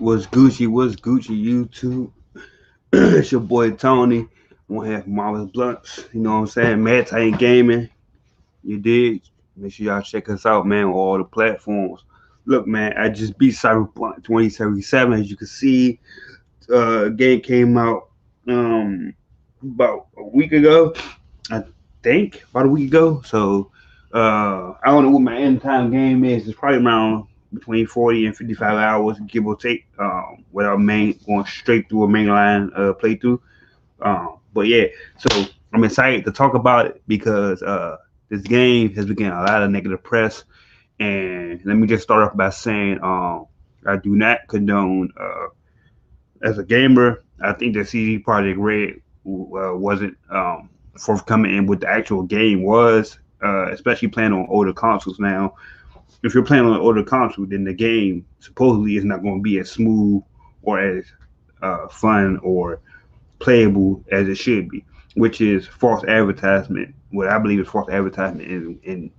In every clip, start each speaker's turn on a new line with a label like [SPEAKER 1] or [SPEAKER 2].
[SPEAKER 1] Was Gucci, YouTube? It's your boy Tony. One half Marvelous Blunts. You know what I'm saying? Mad Titan Gaming. You did. Make sure y'all check us out, man, on all the platforms. Look, man, I just beat Cyberpunk 2077. As you can see, game came out about a week ago. I think about a week ago. So I don't know what my end time game is. It's probably around between 40 and 55 hours, give or take, without main going straight through a mainline playthrough. But yeah, so I'm excited to talk about it because this game has been getting a lot of negative press. And let me just start off by saying I do not condone as a gamer. I think that CD Project Red wasn't forthcoming in what the actual game was, especially playing on older consoles. Now, if you're playing on an older console, then the game supposedly is not going to be as smooth or as fun or playable as it should be, which is false advertisement. What I believe is false advertisement in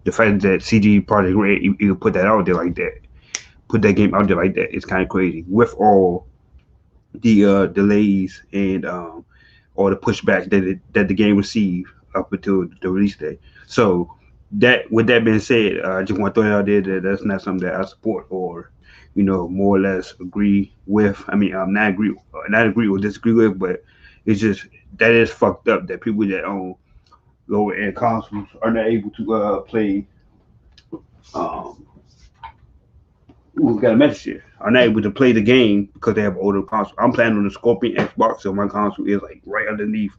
[SPEAKER 1] the fact that CG Project Red you put that out there like that, put that game out there like that. It's kind of crazy with all the delays and all the pushback that the game received up until the release date. So that with that being said, I just want to throw it out there that that's not something that I support or more or less agree with. I mean, not agree or disagree with, but it's just that is fucked up that people that own lower end consoles are not able to play. Um, we got a message here. Are not able to play the game because they have older console. I'm playing on the Scorpion Xbox, so my console is like right underneath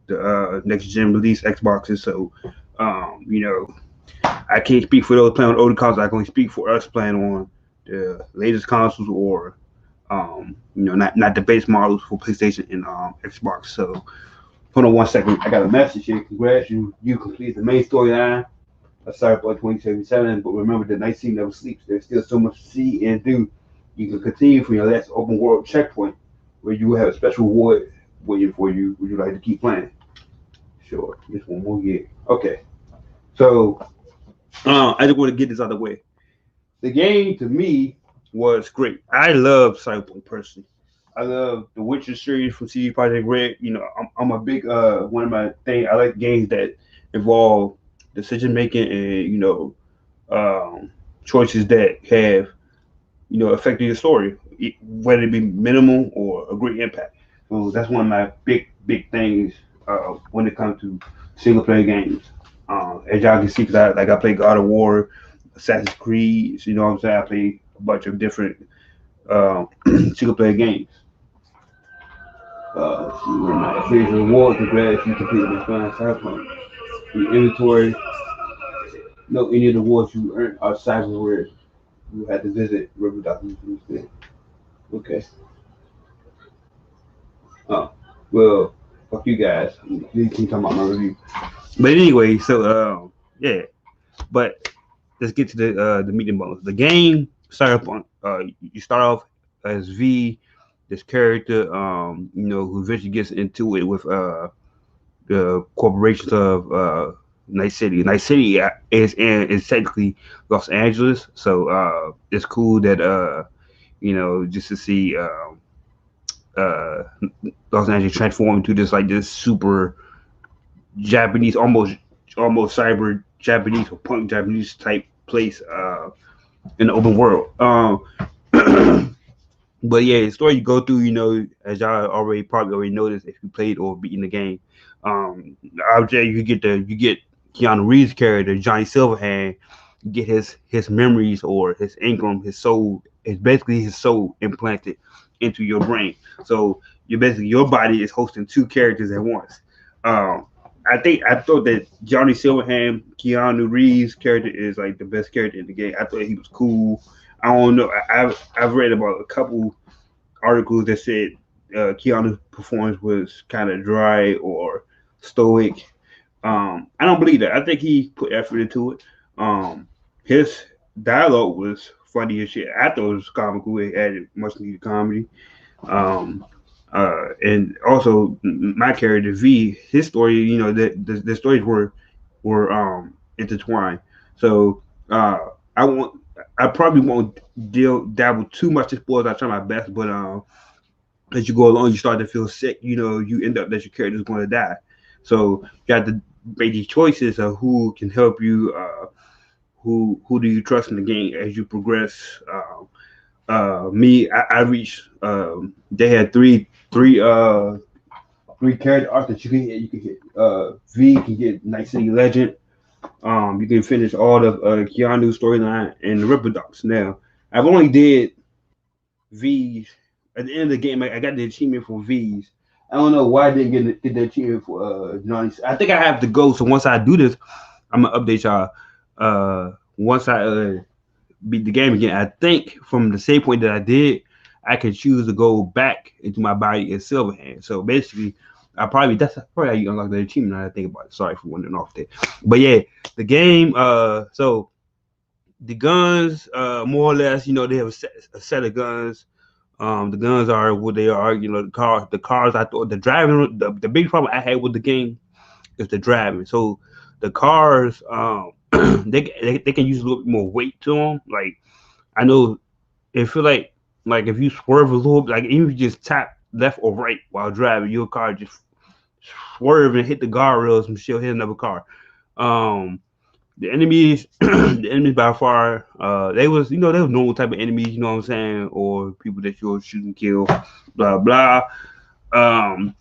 [SPEAKER 1] the next gen release Xboxes. So, I can't speak for those playing on older consoles. I can only speak for us playing on the latest consoles or not the base models for PlayStation and Xbox. So hold on one second. I got a message here. Congrats, you completed the main storyline of Cyberpunk 2077. But remember, the night scene never sleeps. There's still so much to see and do. You can continue from your last open world checkpoint, where you will have a special reward waiting for you. Would you like to keep playing? Sure. Just one more year. Okay. So I just want to get this out of the way. The game to me was great. I love Cyberpunk personally. I love the Witcher series from CD Projekt Red. I'm a big one of my thing. I like games that involve decision making and choices that have affected the story, whether it be minimal or a great impact. So that's one of my big things when it comes to single player games. As y'all can see, because I play God of War, Assassin's Creed. You know what I'm saying? I play a bunch of different single player games. See where my favorite reward to grab if you complete this fine cyberpunk. Your inventory, no any of the rewards you earn are cyber rare. You had to visit River Documents instead. Okay. Oh, well, fuck you guys. You can talk about my review. But anyway, so yeah. But let's get to the meat and bones. The game Cyberpunk. You start off as V, this character, who eventually gets into it with the corporations of Night City. Night City is technically Los Angeles, so it's cool that just to see uh, Los Angeles transform into this super Japanese, almost cyber Japanese or punk Japanese type place in the open world. But yeah, the story you go through, as y'all probably already noticed if you played or beaten the game. Object you get Keanu Reeves' character Johnny Silverhand, you get his memories or his Ingram, his soul. It's basically his soul implanted into your brain. So your body is hosting two characters at once. Um, I thought that Johnny Silverhand, Keanu Reeves' character is like the best character in the game. I thought he was cool. I don't know. I've read about a couple articles that said Keanu's performance was kind of dry or stoic. I don't believe that. I think he put effort into it. His dialogue was funny as shit. I thought it was comical. It added much needed comedy. Um, and also my character V, his story, the stories were intertwined. So I want. I probably won't dabble too much in sports. I try my best, but as you go along, you start to feel sick. You know, you end up that your character is going to die. So you have to make these choices of who can help you. Who do you trust in the game as you progress? Me, I reached. They had three character arcs that you can hit. You can hit V, you can get Night City Legend. You can finish all the Keanu storyline and the Ripper Docs. Now, I've only did V's. At the end of the game, I got the achievement for V's. I don't know why I didn't get the achievement for Johnny. I think I have to go. So once I do this, I'm gonna update y'all. Once I beat the game again, I think from the same point that I did, I can choose to go back into my body as Silverhand. So basically, that's probably how you unlock the achievement. Now that I think about it. Sorry for wandering off there, but yeah, the game. So the guns, more or less, you know, they have a set of guns. The guns are what they are. You know, the cars. I thought the driving. The big problem I had with the game is the driving. So the cars, they can use a little bit more weight to them. Like I know it feel like if you swerve a little, like even if you just tap left or right while driving, your car just swerve and hit the guardrails and she'll hit another car. Um, the enemies, the enemies by far, they was they was normal type of enemies, you know what I'm saying, or people that you'll shoot and kill, blah blah. Um,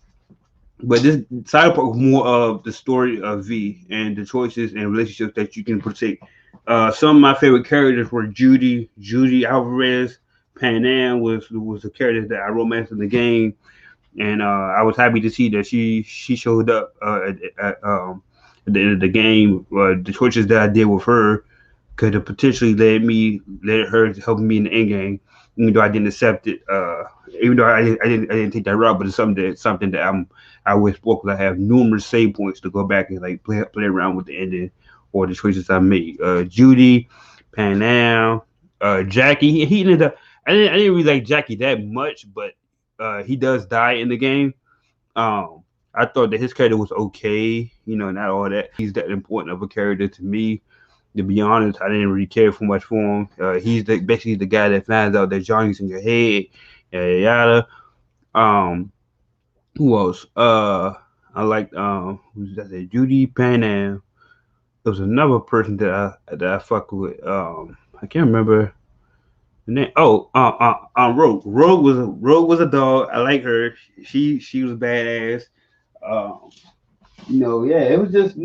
[SPEAKER 1] but this Cyberpunk was more of the story of V and the choices and relationships that you can partake. Some of my favorite characters were Judy Alvarez. Panam was a character that I romanced in the game, and I was happy to see that she showed up at the end of the game. The choices that I did with her could have potentially led her to help me in the end game, even though I didn't accept it. Even though I didn't take that route, but it's something that I always spoke because I have numerous save points to go back and like play around with the ending or the choices I made. Judy, Panam, Jackie. He ended up. I didn't really like Jackie that much, but he does die in the game. I thought that his character was okay, not all that. He's that important of a character to me. To be honest, I didn't really care for much for him. He's basically the guy that finds out that Johnny's in your head, yada yada. Um, who else? I liked who's that? Judy Panam. There was another person that I fuck with. I can't remember the name. Oh, Rogue. Rogue was a dog. I like her. She was badass. Um, yeah, it was just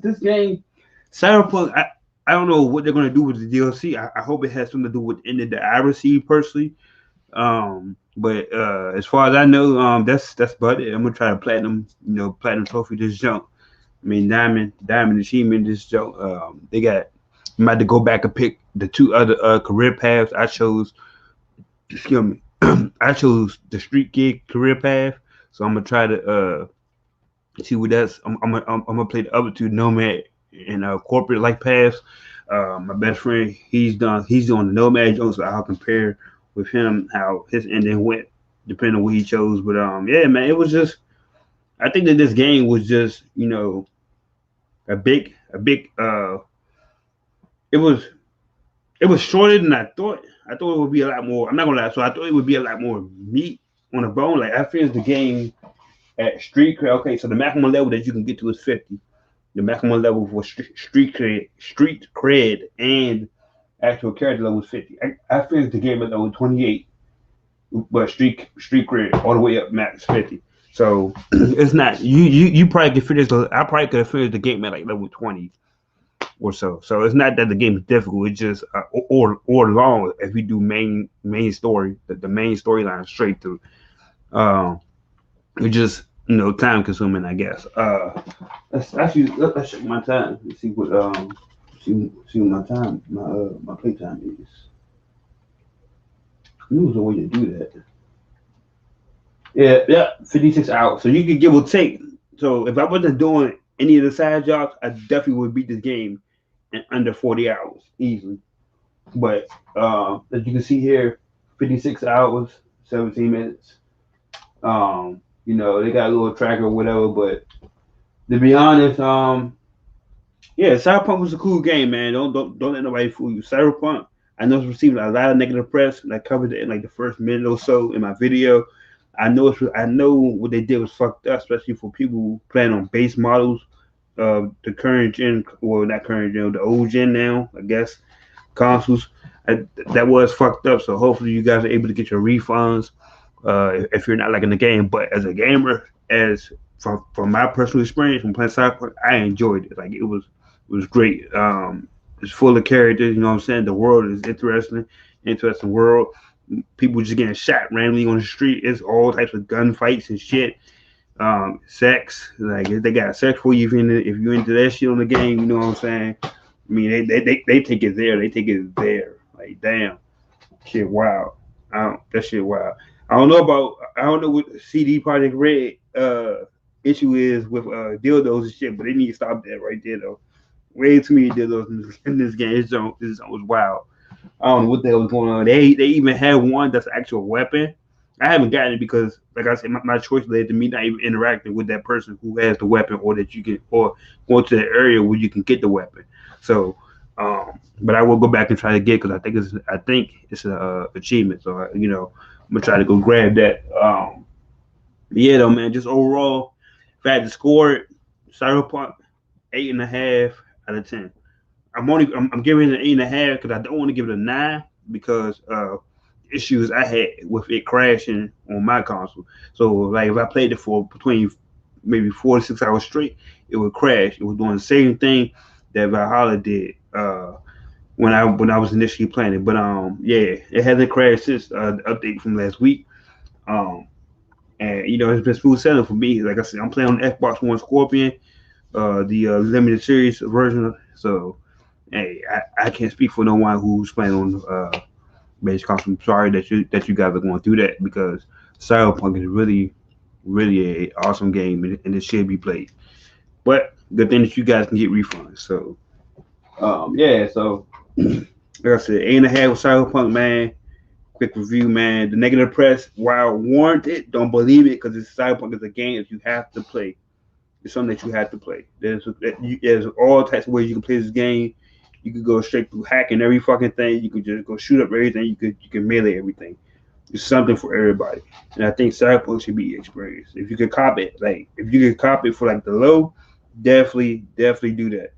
[SPEAKER 1] this game, Cyberpunk. I don't know what they're gonna do with the DLC. I hope it has something to do with the ending that I received personally. But as far as I know, that's about it. I'm gonna try to platinum trophy this jump. I mean, diamond achievement this jump. They got. I'm about to go back and pick the two other career paths I chose. Excuse me. I chose the street gig career path, so I'm gonna try to see what that's. I'm gonna play the other two nomad and corporate like paths. My best friend, he's doing the nomad joint, so I'll compare with him how his ending went, depending on what he chose. But yeah, man, it was just. I think that this game was just a big. It was shorter than I thought. I thought it would be a lot more. I'm not gonna lie. So I thought it would be a lot more meat on the bone. Like I finished the game at street cred. Okay, so the maximum level that you can get to is 50. The maximum level for street cred, and actual character level is 50. I finished the game at level 28, but street cred all the way up max 50. So it's not you probably could finish. I probably could have finished the game at like level 20 or so. So it's not that the game is difficult. It's just or long if you do main story, the main storyline straight through. It's just time consuming, I guess. Let's check my time. Let's see what see what my play time is. I knew there was a way to do that. Yeah, 56 hours. So you could give or take. So if I wasn't doing any of the side jobs, I definitely would beat this game in under 40 hours easily. But as you can see here, 56 hours, 17 minutes. They got a little tracker or whatever, but to be honest, yeah, Cyberpunk was a cool game, man. Don't let nobody fool you. Cyberpunk, I know it's receiving a lot of negative press, and I covered it in like the first minute or so in my video. I know what they did was fucked up, especially for people who plan on base models of the current gen, well, not current gen, the old gen now, I guess, consoles. That was fucked up. So hopefully you guys are able to get your refunds if you're not liking the game. But as a gamer, as from my personal experience from playing Cyberpunk, I enjoyed it. Like it was great. It's full of characters. You know what I'm saying? The world is interesting world. People just getting shot randomly on the street. It's all types of gunfights and shit. Sex, like if they got sex for you if you into that shit on the game. You know what I'm saying? I mean, they take it there. They take it there. Like damn, shit, wow. That shit, wow. I don't know what CD Project Red issue is with dildos and shit, but they need to stop that right there though. Way too many dildos in this game. This was wild. I don't know what the hell was going on. They even had one that's an actual weapon. I haven't gotten it because, like I said, my choice led to me not even interacting with that person who has the weapon, or that you can, or going to the area where you can get the weapon. So, but I will go back and try to get because I think it's a achievement. So I'm gonna try to go grab that. Yeah, though, man. Just overall, if I had to score it, Cyberpunk 8.5 out of 10. I'm giving it an 8.5 because I don't want to give it a 9 because issues I had with it crashing on my console. So like if I played it for between maybe 4 to 6 hours straight, it would crash. It was doing the same thing that Valhalla did when I was initially playing it. But yeah, it hasn't crashed since the update from last week. Um and it's been smooth sailing for me. Like I said, I'm playing on the Xbox One Scorpion, the limited series version. So hey, I can't speak for no one who's playing on base console. I'm sorry that you guys are going through that because Cyberpunk is really a awesome game and it should be played. But good thing that you guys can get refunds. So yeah, so like I said, 8.5 with Cyberpunk, man. Quick review, man. The negative press, while warranted, don't believe it because it's Cyberpunk is a game that you have to play. It's something that you have to play. There's all types of ways you can play this game. You could go straight through hacking every fucking thing. You could just go shoot up everything. You can melee everything. It's something for everybody. And I think Cyberpunk should be experienced. If you could cop it, like if you could cop it for like the low, definitely do that.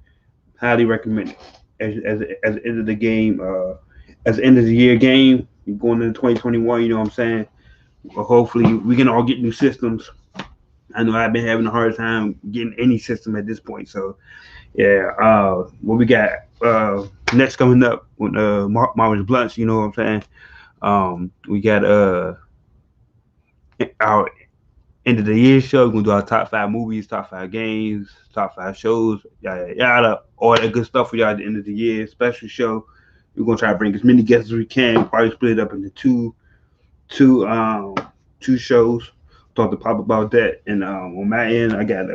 [SPEAKER 1] Highly recommend it. As the end of the game, as the end of the year game, going into 2021. You know what I'm saying? Well, hopefully we can all get new systems. I know I've been having a hard time getting any system at this point. So yeah, what we got next coming up with Marvin's Blunts, you know what I'm saying? We got our end of the year show. We're gonna do our top 5 movies, top 5 games, top 5 shows, yada yada, all that good stuff for y'all at the end of the year. Special show. We're gonna try to bring as many guests as we can. Probably split it up into two two shows. Talk to Pop about that. And on my end, I got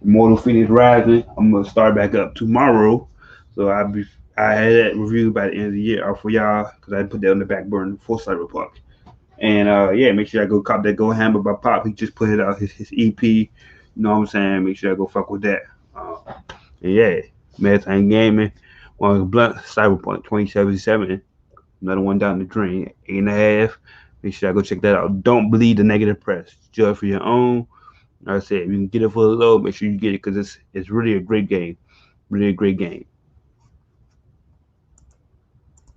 [SPEAKER 1] Immortal Phoenix Rising. I'm gonna start back up tomorrow. So I had that review by the end of the year for y'all because I put that on the back burner for Cyberpunk. And yeah, make sure I go cop that Go Hammer by Pop. He just put it out his EP. You know what I'm saying? Make sure I go fuck with that. And yeah, Maritime Gaming, one Blunt, Cyberpunk 2077. Another one down the drain, 8.5. Make sure I go check that out. Don't believe the negative press. Judge for your own. Like I said, if you can get it for the low, make sure you get it because it's really a great game. Really a great game.